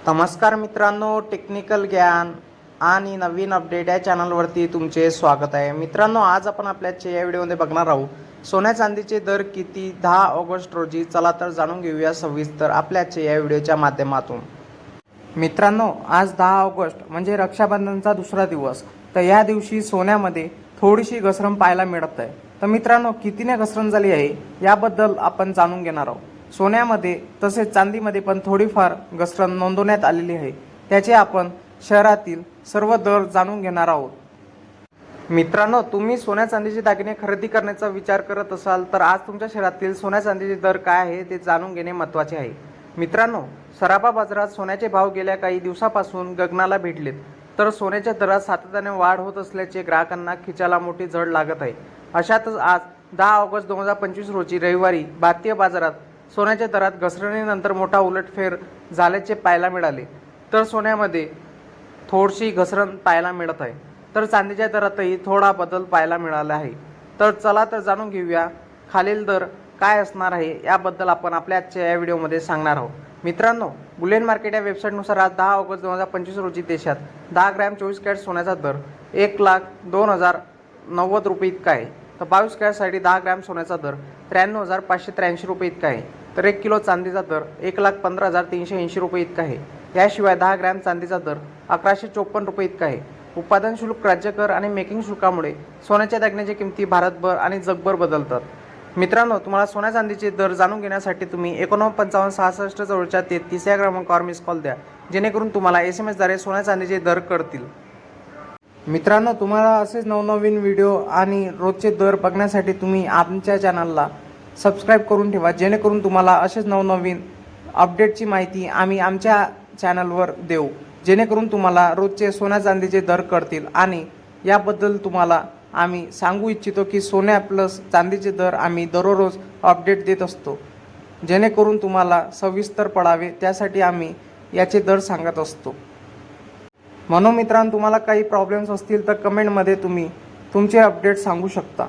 नमस्कार मित्रांनो, टेक्निकल ज्ञान आणि नवीन अपडेट या चॅनलवरती तुमचे स्वागत आहे। मित्रांनो, आज आपण आपल्याच्या या व्हिडिओमध्ये बघणार आहोत सोन्या चांदीचे दर किती 10 ऑगस्ट रोजी। चला तर जाणून घेऊया सविस्तर आपल्याच्या या व्हिडिओच्या माध्यमातून। मित्रांनो, आज 10 ऑगस्ट म्हणजे रक्षाबंधनचा दुसरा दिवस। तर या दिवशी सोन्यामध्ये थोडीशी घसरण पाहायला मिळत आहे। तर मित्रांनो, कितीने घसरण झाली आहे याबद्दल आपण जाणून घेणार आहोत। सोन्यामध्ये तसेच चांदीमध्ये पण थोडीफार घसरण नोंदवण्यात आलेली आहे। त्याचे आपण शहरातील सर्व दर जाणून घेणार आहोत। मित्रांनो, तुम्ही सोन्या चांदीचे दागिने खरेदी करण्याचा विचार करत असाल तर आज तुमच्या शहरातील सोन्या चांदीचे दर काय आहे ते जाणून घेणे महत्त्वाचे आहे। मित्रांनो, सराफा बाजारात सोन्याचे भाव गेल्या काही दिवसापासून गगनाला भिडलेत। तर सोन्याच्या दरात सातत्याने वाढ होत असल्याचे ग्राहकांना खिचाला मोठी झळ लागत आहे। अशातच आज 10 ऑगस्ट 2025 रोजी रविवारी भारतीय बाजारात सोन्याच्या दरात घसरणीनंतर मोठा उलटफेर झाल्याचे पाहायला मिळाले। तर सोन्यामध्ये थोडीशी घसरण पाहायला मिळत आहे, तर चांदीच्या दरातही थोडा बदल पाहायला मिळाला आहे। तर चला तर जाणून घेऊया खालील दर काय असणार आहे याबद्दल आपण आपल्या आजच्या या व्हिडिओमध्ये सांगणार आहोत। मित्रांनो, बुलियन मार्केट या वेबसाईटनुसार आज 10 ऑगस्ट 2025 रोजी देशात 10 ग्रॅम 24 कॅरेट सोन्याचा दर 1,02,090 रुपये इतका आहे। तर 22 कॅरेटसाठी 10 ग्रॅम सोन्याचा दर 93,583 रुपये इतका आहे। तर 1 किलो चांदीचा दर 1,15,380 रुपये इतका आहे। याशिवाय 10 ग्रॅम चांदीचा दर 1,154 रुपये इतका आहे। उत्पादन शुल्क, राज्य कर आणि मेकिंग शुल्कामुळे सोन्याच्या दागिन्याच्या किमती भारतभर आणि जगभर बदलतात। मित्रांनो, तुम्हाला सोन्या चांदीचे दर जाणून घेण्यासाठी तुम्ही 495566 जवळच्या 33 या क्रमांकावर मिस कॉल द्या, जेणेकरून तुम्हाला SMS-द्वारे सोन्या चांदीचे दर कळतील। मित्रांनो, तुम्हाला असेच नवनवीन व्हिडिओ आणि रोजचे दर बघण्यासाठी तुम्ही आमच्या चॅनलला सबस्क्राईब करून ठेवा, जेणेकरून तुम्हाला असेच नवनवीन अपडेटची माहिती आम्ही आमच्या चॅनलवर देऊ, जेणेकरून तुम्हाला रोजचे सोन्या चांदीचे दर कळतील। आणि याबद्दल तुम्हाला आम्ही सांगू इच्छितो की सोन्या प्लस चांदीचे दर आम्ही दररोज अपडेट देत असतो, जेणेकरून तुम्हाला सविस्तर पडावे त्यासाठी आम्ही याचे दर सांगत असतो। म्हणून मित्रांनो, तुम्हाला काही प्रॉब्लेम्स असतील तर कमेंटमध्ये तुम्ही तुमचे अपडेट सांगू शकता।